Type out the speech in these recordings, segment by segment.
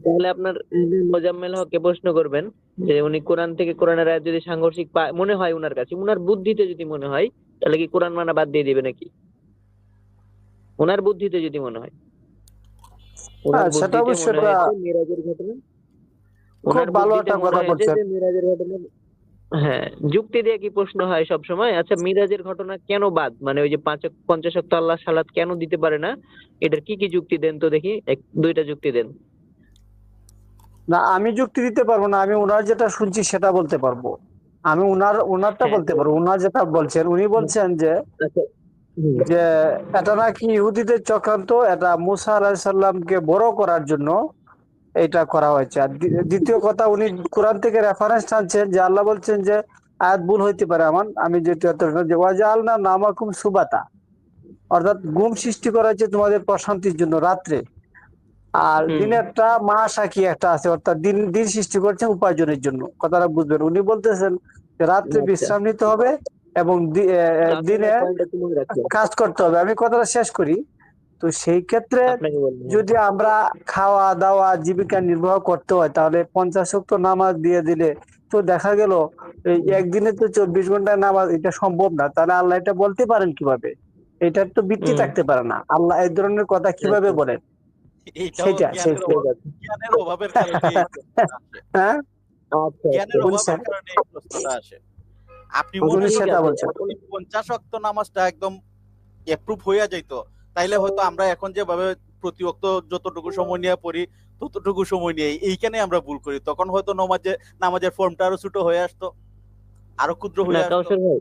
তাহলে আপনার মোজাম্মেল হককে প্রশ্ন করবেন যে উনি কোরআন থেকে কোরআনের আয়াত যদি সাংঘর্ষিক মনে হয় উনার কাছে, উনার বুদ্ধিতে যদি মনে হয়, তাহলে কি কোরআন মানা বাদ দিয়ে দিবে নাকি? উনার বুদ্ধিতে যদি মনে হয়, হ্যাঁ, উনার সেটা বুদ্ধিতে অবশ্যই মনে একটা হয়েছে মিরাজের ঘটনা, খুব উনার ভালো বুদ্ধিতে একটা মনে কথা হয়েছে বলছেন। যে মিরাজের ঘটনা। হ্যাঁ, যুক্তি দিয়ে কি প্রশ্ন হয় সব সময়? আচ্ছা, মিরাজের ঘটনা কেন বাদ, মানে ওই যে 50 ওয়াক্ত আল্লাহ সালাত কেন দিতে পারে না, এটার কি কি যুক্তি দেন তো দেখি, দুইটা যুক্তি দেন। না, আমি যুক্তি দিতে পারবো না, আমি ওনার যেটা শুনছি সেটা বলতে পারবো। আমি ওনারটা হ্যাঁ বলতে তো, পারবো। ওনার যেটা বলছেন, উনি বলছেন যে আচ্ছা, হুম, যে এটা নাকি ইহুদিদের চক্রান্ত, এটা মুসা আলাইহিস সালামকে বড় করার জন্য এটা করা হয়েছে। আর দ্বিতীয় কথা, উনি কোরআন থেকে রেফারেন্স টানছেন যে আল্লাহ বলছেন যে আয়াত ভুল হইতে পারে আমার, আমি যেটা যে ওয়াজআলনা নামাকুম সুবাতা, অর্থাৎ ঘুম সৃষ্টি করা হয়েছে তোমাদের প্রশান্তির জন্য রাত্রে। আর হুম, দিনে একটা মাস কি একটা আছে, অর্থাৎ দিন দিন সৃষ্টি করছেন উপার্জনের জন্য। কথাটা বুঝবেন, উনি বলতেছেন যে রাত্রে আচ্ছা, বিশ্রাম নিতে হবে এবং আপনি দিনে আমার পয়েন্ট একটু মনে রাখবেন, কাজ করতে হবে। আমি কথাটা শেষ করি। তো সেই ক্ষেত্রে আপনাকে বলবো। যদি আমরা খাওয়া দাওয়া জীবিকা নির্বাহ করতে হয়, তাহলে 50 ওয়াক্ত নামাজ দিয়ে দিলে তো দেখা গেল এই একদিনে তো 24 ঘন্টা নামাজ এটা সম্ভব না। তাহলে আল্লাহ এটা বলতে পারেন কিভাবে? এটার তো ভিত্তি হুম, থাকতে পারে না, আল্লাহ এই ধরনের কথা কিভাবে আচ্ছা, বলেন? এইটাও সেটা জ্ঞানের ঠিক অভাব, আছে, জ্ঞানের অভাবের কারণে এই প্রশ্নটা আসে। হ্যাঁ, আচ্ছা, আচ্ছা, জ্ঞানের উনি অভাবের কারণে এই প্রশ্নটা আসে। আপনি আচ্ছা, মনে উনি ঠিক করেন সেটা আছে বলছেন। এখন। যদি 50 ওয়াক্ত নামাজটা একদম এপ্রুভ হইয়া যাইত, তাইলে হয়তো আমরা এখন যেভাবে প্রতি ওয়াক্ত যতটুকু সময় নিয়ে পড়ি ততটুকু সময় নিয়ে এইখানে আমরা ভুল করি, তখন হয়তো নামাজের ফর্মটা আরো ছোট হয়ে আসতো, আরো ক্ষুদ্র না হয়ে আসতো। কাউসার ভাই,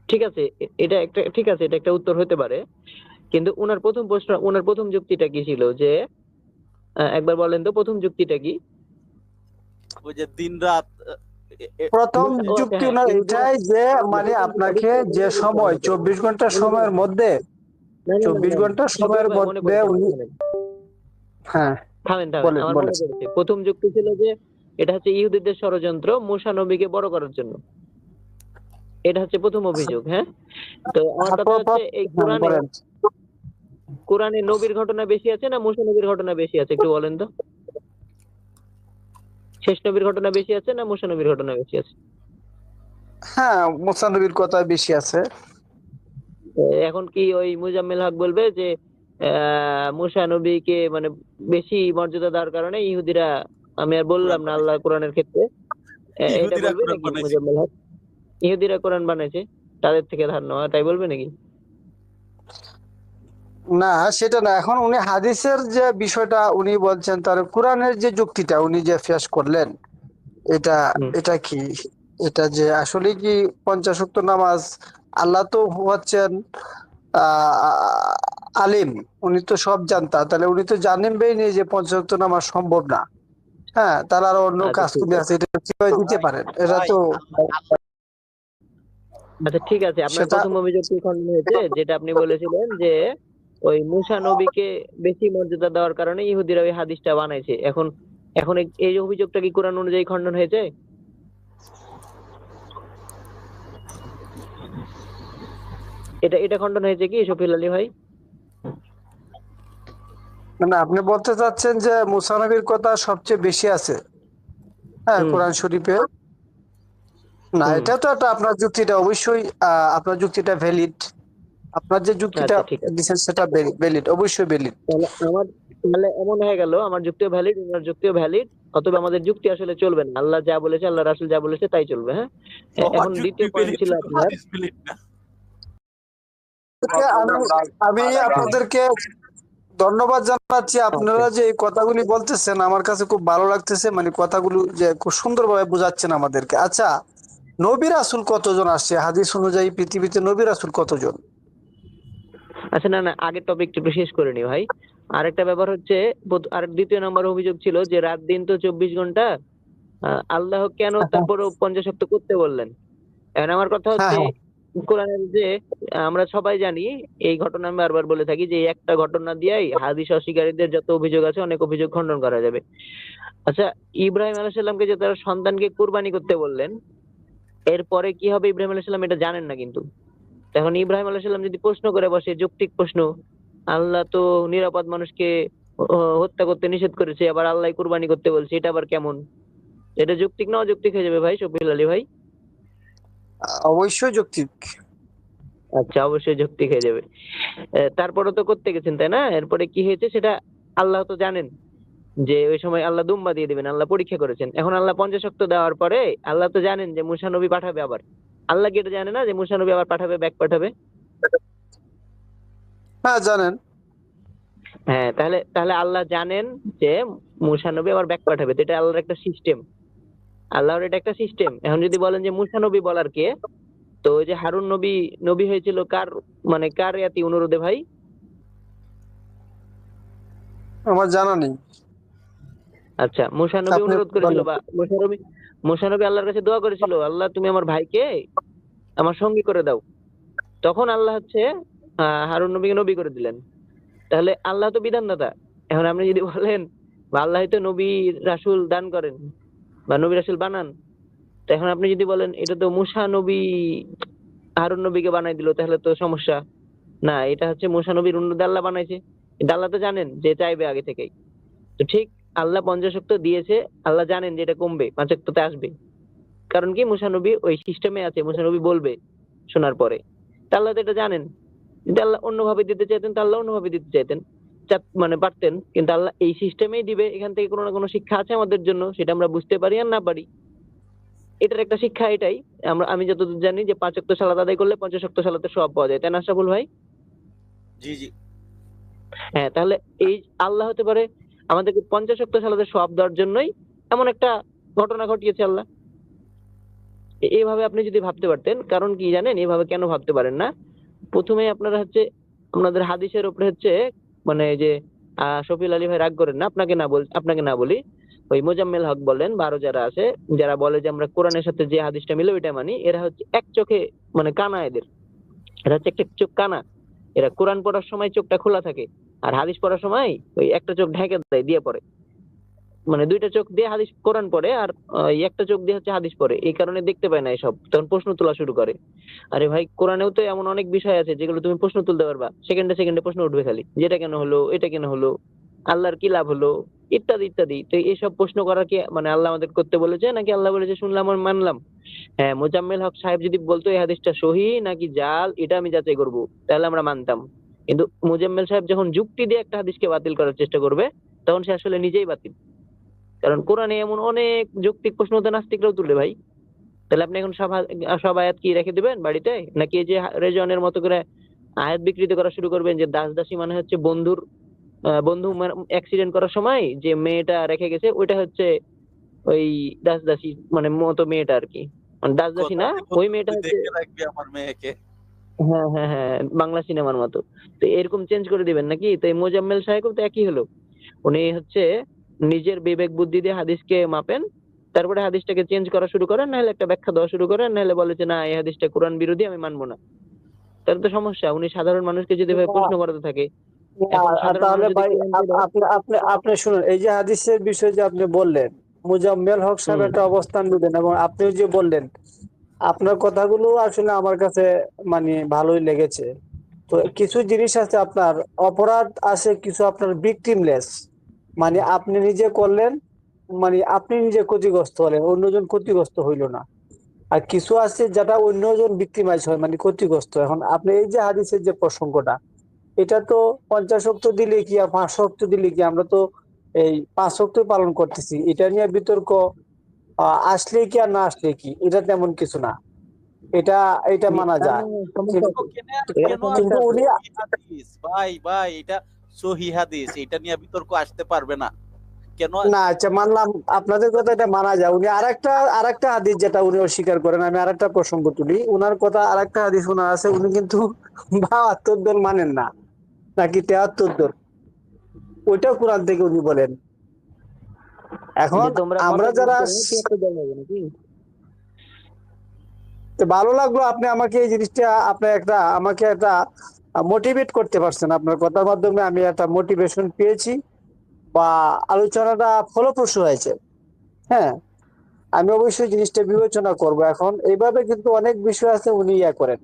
ঠিক আছে, এটা একটা, ঠিক আছে, এটা একটা উত্তর হতে পারে। কিন্তু উনার প্রথম প্রশ্ন, উনার প্রথম যুক্তিটা কি ছিল যে, একবার বলেন তো প্রথম যুক্তিটা কি? ওই যে দিন রাত প্রথম ও আচ্ছা, যুক্তি হ্যাঁ, ওনার ইহুদিরা, এটাই যে মানে প্রথম আপনাকে অবশ্যই যে মনে পড়ছে সময় আমাকে, 24 ঘন্টা মনে সময়ের পড়ছে, মধ্যে, না না না 24 না, ঘন্টা শফিক সময়ের ভাই মনে মধ্যে পড়েছে আমার, উনি, থামেন, হ্যাঁ থামেন থামেন, বলেন আমার মনে বলেন। পড়েছে। প্রথম যুক্তি ছিল যে এটা হচ্ছে ইহুদিদের ষড়যন্ত্র মুসা নবীকে বড় করার জন্য, এটা হচ্ছে প্রথম অভিযোগ। হ্যাঁ, তো আমার হ্যাঁ, কথা হচ্ছে এই হ্যাঁ, কোরআনে, বলেন। কোরআনে নবীর ঘটনা বেশি আছে না মুসা নবীর ঘটনা বেশি আছে, একটু বলেন তো। শেষ নবীর ঘটনা বেশি আছে না মুসা নবীর ঘটনা বেশি আছে? হ্যাঁ, মুসা নবীর কথা বেশি আছে। এখন কি ওই মুজাম্মেল হক বলবে যে মুসা নবীকে মানে বেশি মর্যাদা দেওয়ার কারণে ইহুদিরা, আমি আর বললাম কোরআন না আল্লাহ বানাইছে, কোরআনের ক্ষেত্রে, এটা ইহুদিরা বলবে কোরআন নাকি বানাইছে। মুজাম্মেল হক? ইহুদিরা কোরআন বানাইছে, তাদের থেকে ধার নেওয়া, তাই বলবে নাকি? না, সেটা না। এখন উনি হাদিসের যে বিষয়টা উনি বলছেন, তার কোরআনের যে যুক্তিটা উনি যে পেশ করলেন, এটা হুম, এটা কি, এটা যে আসলে কি 50 ওয়াক্ত নামাজ, আল্লাহ তো হচ্ছেন আহ আলিম, উনি তো সব জানতা, তাহলে উনি তো জানেনই নি যে 50 ওয়াক্ত নামাজ সম্ভব না। হ্যাঁ, তার আরো অন্য আচ্ছা কাজ ঠিক করে আছে, আছে, এটা কিভাবে দিতে ভাই পারেন? এটা ভাই তো আল্লাহ আল্লাহ আচ্ছা ঠিক আছে, আপনার সেটা প্রথম অভিযোগ কি খণ্ডন হয়েছে, যেটা আপনি বলেছিলেন যে ওই মুসা নবীকে বেশি মর্যাদা দেওয়ার কারণে ইহুদিরা ওই হাদিসটা বানাইছে। এখন, এখন এই অভিযোগটা কি কোরআন অনুযায়ী খণ্ডন হয়েছে? এটা এটা খণ্ডন হয়েছে কি শফিউল আলী ভাই? মানে আপনি বলতে চাচ্ছেন যে মুসা নবীর কথা সবচেয়ে বেশি আছে, হ্যাঁ, হুম, কোরআন শরীফে। না, হুম, এটা তো একটা আপনার যুক্তিটা অবশ্যই, আপনার যুক্তিটা ভ্যালিড। আপনার যে যুক্তিটা আচ্ছা ঠিক আছে, দিচ্ছেন সেটা ভ্যালিড, অবশ্যই ভ্যালিড। তাহলে আমার, তাহলে এমন হয়ে গেল আমার যুক্তিও ভ্যালিড, ওনার যুক্তিও ভ্যালিড, অথবা আমাদের যুক্তি আসলে চলবে না, আল্লাহ যা বলেছে, আল্লাহ রাসূল যা বলেছে তাই চলবে। হ্যাঁ, তোমার এখন যুক্তি দ্বিতীয় পয়েন্ট পেলিট, ছিল শুধু আপনার। হাদিস পেলিট না। আমি আমি আপনাদেরকে ধন্যবাদ জানাচ্ছি। আচ্ছা, আপনারা যে এই কথাগুলি বলতেছেন আমার কাছে খুব ভালো লাগতেছে, মানে কথাগুলো যে খুব সুন্দরভাবে বোঝাচ্ছেন আমাদেরকে। আচ্ছা, নবী রাসূল কতজন আসছে হাদিস অনুযায়ী পৃথিবীতে? নবী রাসূল কতজন? আচ্ছা, না না, আগের টপিকটা একটু শেষ করে নি ভাই। আরেকটা ব্যাপার হচ্ছে, আর দ্বিতীয় নম্বর অভিযোগ ছিল যে রাত দিন তো 24 ঘন্টা, আল্লাহ কেন তারপরও 50 ওয়াক্ত করতে বললেন? এখন আমার কথা হ্যাঁ, হচ্ছে, হ্যাঁ, কোরআনের যে, আমরা সবাই জানি, এই ঘটনা আমি বারবার বলে থাকি যে এই একটা ঘটনা দিয়েই হাদিস অস্বীকারীদের যত অভিযোগ আছে অনেক অভিযোগ খণ্ডন করা যাবে। আচ্ছা, ইব্রাহিম আলাইহিস সালামকে যে তার সন্তানকে কুরবানি করতে বললেন, এরপরে কি হবে ইব্রাহিম আলাইহিস সালাম এটা জানেন না কিন্তু। এখন ইব্রাহিম আলাইহিস সালাম যদি প্রশ্ন করে বসে, যৌক্তিক প্রশ্ন, আল্লাহ তো নিরাপদ মানুষকে হত্যা করতে নিষেধ করেছে, আবার আল্লাহ কুরবানি করতে বলছে, এটা আবার কেমন? এটা যৌক্তিক না অযৌক্তিক হয়ে যাবে ভাই শফিউল আলী ভাই? অবশ্যই যৌক্তিক। আচ্ছা, অবশ্যই যৌক্তিক হয়ে যাবে। তারপরে তো করতে গেছেন তাই না? এরপরে কি হয়েছে সেটা আল্লাহ তো জানেন, যে ওই সময় আল্লাহ দুম্বা দিয়ে দিবেন, আল্লাহ পরীক্ষা করেছেন। এখন আল্লাহ পঞ্চাশক্ত দেওয়ার পরে আল্লাহ তো জানেন যে মুসা নবী পাঠাবে আবার। আল্লাহ কি এটা জানে না যে মুসা নবী আবার পাঠাবে, ব্যাক পাঠাবে? হ্যাঁ জানেন। হ্যাঁ, তাহলে তাহলে আল্লাহ জানেন যে মুসা নবী আবার ব্যাক পাঠাবে, তো এটা আল্লাহর একটা সিস্টেম। আল্লাহর এটা একটা সিস্টেম। এখন যদি বলেন যে মুসা নবী বলার কে, তো ওই যে হারুন নবী নবী হয়েছিল কার, মানে কার ইয়াতি অনুরোধে ভাই? আমার জানা নেই। আচ্ছা, মুসা নবী আপনি অনুরোধ করেছিল, বলেন। বা মুসা নবী আল্লাহর কাছে দোয়া করেছিল, আল্লাহ তুমি আমার ভাইকে আমার সঙ্গী করে দাও। তখন আল্লাহ হচ্ছে হারুন নবীকে নবী করে দিলেন। তাহলে আল্লাহ তো বিধানদাতা। এখন আপনি যদি বলেন বা আল্লাহ তো নবী রাসূল দান করেন বা নবী রাসূল বানান, তো এখন আপনি যদি বলেন এটা তো মুসা নবী হারুন নবীকে বানাই দিল, তাহলে তো সমস্যা। না, এটা হচ্ছে মুসা নবীর অনুরোধে আল্লাহ বানাইছে। কিন্তু আল্লাহ তো জানেন যে চাইবে আগে থেকেই। তো ঠিক আল্লাহ পঞ্চাশক্ত দিয়েছে, আল্লাহ জানেন যে এটা কমবে, পাঁচাক্ততে আসবে। কারণ কি, মুসা নবী ওই সিস্টেমে আছে, মুসা নবী বলবে শোনার পরে। তা আল্লাহ তো এটা জানেন। যদি আল্লাহ অন্যভাবে দিতে চাইতেন তা আল্লাহ অন্যভাবে দিতে চাইতেন, মানে পারতেন। কিন্তু আল্লাহ এই সিস্টেমেই দিবে, এখান থেকে কোনো না কোনো শিক্ষা আছে আমাদের জন্য, সেটা আমরা বুঝতে পারি আর না পারি। এটার একটা শিক্ষা এটাই। আমি যতদূর জানি যে 5 ওয়াক্ত সালাত আদায় করলে 50 ওয়াক্ত সালাতের সওয়াব পাওয়া যায়, তাই না আশরাফুল ভাই? জি জি। হ্যাঁ, তাহলে এই আল্লাহ হতে পারে আমাদেরকে 50 ওয়াক্ত সালাতের সওয়াব দেওয়ার জন্যই এমন একটা ঘটনা ঘটিয়েছে আল্লাহ। এইভাবে আপনি যদি ভাবতে পারতেন, কারণ কি জানেন এইভাবে কেন ভাবতে পারেন না? প্রথমে আপনারা হচ্ছে আপনাদের হাদিসের উপরে হচ্ছে, মানে এই যে শফিউল আলী ভাই রাগ করেন না, আপনাকে না বলি, ওই মোজাম্মেল হক বলেন বা আরো যারা আছে, যারা বলে যে আমরা কোরআনের সাথে যে হাদিসটা মিলে ওইটা মানি, এরা হচ্ছে এক চোখে, মানে কানা এদের, এরা হচ্ছে একটা চোখ কানা। এরা কোরআন পড়ার সময় চোখটা খোলা থাকে, আর হাদিস পড়ার সময় ওই একটা চোখ ঢেকে দেয়, দিয়ে পড়ে। মানে দুইটা চোখ দিয়ে হাদিস কোরআন পড়ে, আর এই একটা চোখ দিয়ে হচ্ছে হাদিস পড়ে, এই কারণে দেখতে পায় না এসব। তখন প্রশ্ন তোলা শুরু করে। আরে ভাই, কোরআনেও তো এমন অনেক বিষয় আছে যেগুলো তুমি প্রশ্ন তুলতে পারবা, সেকেন্ডে সেকেন্ডে প্রশ্ন উঠবে খালি, যেটা কেন হলো, এটা কেন হলো, আল্লাহর কি লাভ হলো, ইত্যাদি ইত্যাদি। তো এইসব প্রশ্ন করা কি মানে আল্লাহ আমাদের করতে বলেছে, নাকি আল্লাহ বলেছে শুনলাম আর মানলাম? হ্যাঁ, মোজাম্মেল হক সাহেব যদি বলতো এই হাদিসটা সহি নাকি জাল, এটা আমি যাচাই করবো, তাহলে আমরা মানতাম। কিন্তু মোজাম্মেল সাহেব যখন যুক্তি দিয়ে একটা হাদিসকে বাতিল করার চেষ্টা করবে, তখন সে আসলে নিজেই বাতিল। কারণ কোরআনে এমন অনেক যৌক্তিক প্রশ্ন তো নাস্তিকরাও তুলে ভাই। তাহলে আপনি এখন সব আয়াত কি রেখে দিবেন বাড়িতে, নাকি এই যে রেজওয়ানের মতো করে আয়াত বিকৃত করা শুরু করবেন, যে দাস দাসী মানে হচ্ছে বন্ধু অ্যাক্সিডেন্ট করার সময় যে মেয়েটা রেখে গেছে ওইটা হচ্ছে ওই দাস দাসী মানে মতো মেয়েটা আর কি, মানে দাস দাসী কথা না, দিব, ওই মেয়েটা তুই হচ্ছে। দেখে রাখবি আমার মেয়েকে। হ্যাঁ হ্যাঁ হ্যাঁ, বাংলা সিনেমার মতো। তো এরকম চেঞ্জ করে দিবেন নাকি? তো এই মোজাম্মেল সাহেব তো একই হলো। উনি হচ্ছে নিজের বিবেক বুদ্ধি দিয়ে হাদিসকে মাপেন, তারপরে হাদিসটাকে চেঞ্জ করা শুরু করেন, নাহলে একটা ব্যাখ্যা দেওয়া শুরু করেন, নাহলে বলে যে না এই হাদিসটা কোরআন বিরোধী, আমি মানবো না। তাহলে তো সমস্যা। উনি সাধারণ মানুষকে যদি ভাই প্রশ্ন করাতে থাকে, এখন সাধারণ মানুষ তাহলে যদি ভাই কোরআন পড়ে- আপনি আপনি আপনি শুনুন, এই যে হাদিসের বিষয় যে আপনি বললেন, মুজাম্মেল হক সাহেব হুম একটা অবস্থান নিলেন, এবং আপনিও যে বললেন, আপনার কথাগুলো আসলে আমার কাছে মানে ভালোই লেগেছে। তো কিছু জিনিস আছে আপনার, অপরাধ আছে কিছু আপনার ভিকটিমলেস, মানে আপনি নিজে করলেন, মানে আপনি নিজে ক্ষতিগ্রস্ত হলেন, অন্যজন ক্ষতিগ্রস্ত হইল না। আর কিছু আছে যেটা অন্যজন ভিক্টিমাইজ হয়, মানে ক্ষতিগ্রস্ত। এখন আপনি এই যে হাদিসের যে প্রসঙ্গটা, এটা তো 50 ওয়াক্ত দিলে কি আর 5 ওয়াক্ত দিলে কি, আমরা তো এই 5 ওয়াক্ত পালন করতেছি, এটা নিয়ে বিতর্ক আসলে কি আর না আসলে কি, এটা তেমন কিছু না, এটা এটা মানা তার যায়। মানে সমস্যা কিন্তু আছে, কেন এখানে কেন সমস্যা কিন্তু আসবে? আছে। উনি সহি হাদিস ভাই ভাই, এটা সহি হাদিস, এটা নিয়ে বিতর্ক আসতে পারবে না কেন? না, আচ্ছা মানলাম আপনাদের কথা, এটা মানা যায়। উনি আরেকটা হাদিস যেটা উনি অস্বীকার করেন, আমি আরেকটা প্রসঙ্গ তুলি, উনার কথা আরেকটা হাদিস উনার আছে, উনি কিন্তু 72 দল মানেন না, নাকি 73 দল, ওইটাও কোরআন থেকে উনি বলেন। এখন যে তোমরা আমরা কত যোগ যারা, করো তিয়াত্তর দল হবে নাকি? তো ভালো লাগলো আপনি আমাকে এই জিনিসটা, আপনি আমাকে একটা মোটিভেট করতে পারছেন, আপনার কথার মাধ্যমে আমি একটা মোটিভেশন পেয়েছি, বা আলোচনাটা ফলপ্রসূ হয়েছে। হ্যাঁ, আমি অবশ্যই জিনিসটা বিবেচনা করব। এখন এইভাবে কিন্তু অনেক বিষয় আছে উনি করেন।